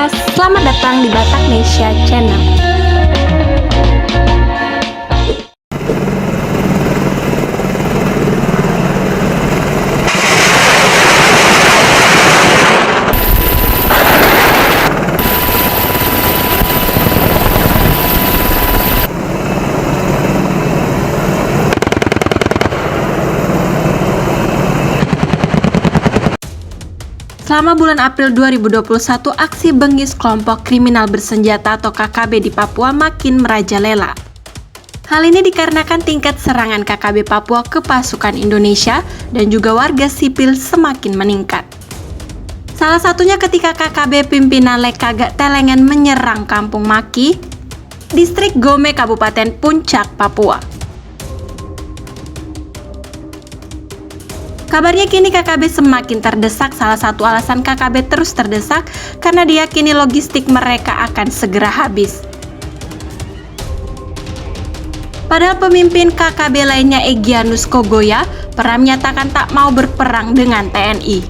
selamat datang di Bataknesia Channel. Selama bulan April 2021, aksi bengis kelompok kriminal bersenjata atau KKB di Papua makin merajalela. Hal ini dikarenakan tingkat serangan KKB Papua ke pasukan Indonesia dan juga warga sipil semakin meningkat. Salah satunya ketika KKB pimpinan Lekagak Telengen menyerang Kampung Maki, distrik Gome, Kabupaten Puncak, Papua. Kabarnya kini KKB semakin terdesak. Salah satu alasan KKB terus terdesak karena diyakini logistik mereka akan segera habis. Padahal pemimpin KKB lainnya Egyanus Kogoya pernah menyatakan tak mau berperang dengan TNI.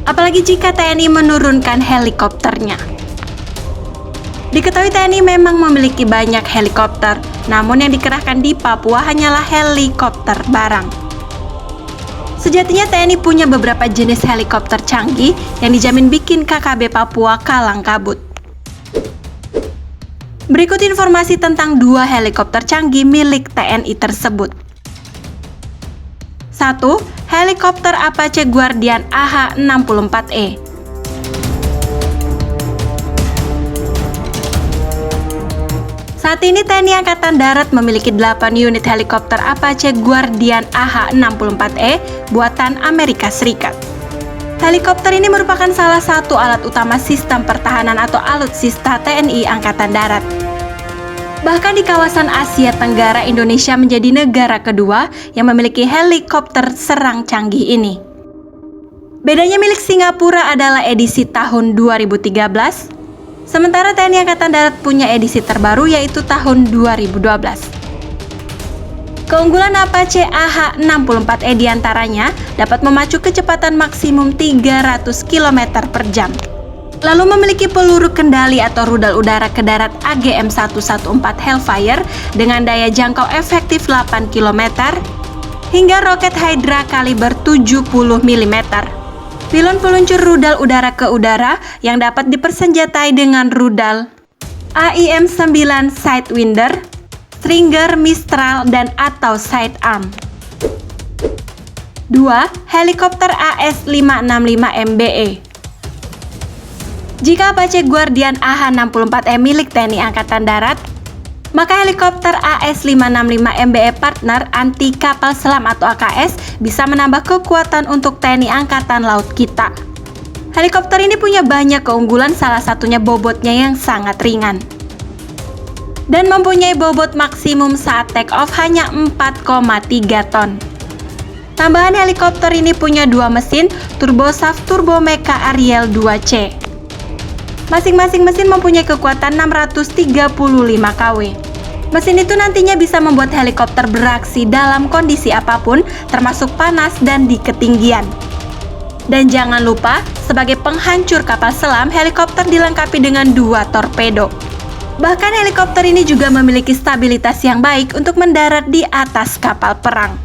Apalagi jika TNI menurunkan helikopternya. Diketahui TNI memang memiliki banyak helikopter, namun yang dikerahkan di Papua hanyalah helikopter barang. Sejatinya TNI punya beberapa jenis helikopter canggih yang dijamin bikin KKB Papua kalang kabut. Berikut informasi tentang 2 helikopter canggih milik TNI tersebut. 1. Helikopter Apache Guardian AH-64E. Saat ini TNI Angkatan Darat memiliki 8 unit helikopter Apache Guardian AH-64E buatan Amerika Serikat. Helikopter ini merupakan salah satu alat utama sistem pertahanan atau alutsista TNI Angkatan Darat. Bahkan di kawasan Asia Tenggara, Indonesia menjadi negara kedua yang memiliki helikopter serang canggih ini. Bedanya milik Singapura adalah edisi tahun 2013, sementara TNI Angkatan Darat punya edisi terbaru yaitu tahun 2012. Keunggulan Apache AH-64E diantaranya dapat memacu kecepatan maksimum 300 km per jam. Lalu memiliki peluru kendali atau rudal udara ke darat AGM-114 Hellfire dengan daya jangkau efektif 8 km hingga roket Hydra kaliber 70 mm. Pilon peluncur rudal udara ke udara yang dapat dipersenjatai dengan rudal AIM-9 Sidewinder, Stringer, Mistral, dan atau Sidearm. 2. Helikopter AS-565MBE. Jika Apache Guardian AH-64E milik TNI Angkatan Darat, maka helikopter AS-565MBE Partner Anti Kapal Selam atau AKS bisa menambah kekuatan untuk TNI Angkatan Laut kita. Helikopter ini punya banyak keunggulan, salah satunya bobotnya yang sangat ringan. Dan mempunyai bobot maksimum saat take off hanya 4,3 ton. Tambahan helikopter ini punya 2 mesin Turbosaf Turbomeca Ariel 2C. Masing-masing mesin mempunyai kekuatan 635 kW. Mesin itu nantinya bisa membuat helikopter beraksi dalam kondisi apapun, termasuk panas dan di ketinggian. Dan jangan lupa, sebagai penghancur kapal selam, helikopter dilengkapi dengan 2 torpedo. Bahkan helikopter ini juga memiliki stabilitas yang baik untuk mendarat di atas kapal perang.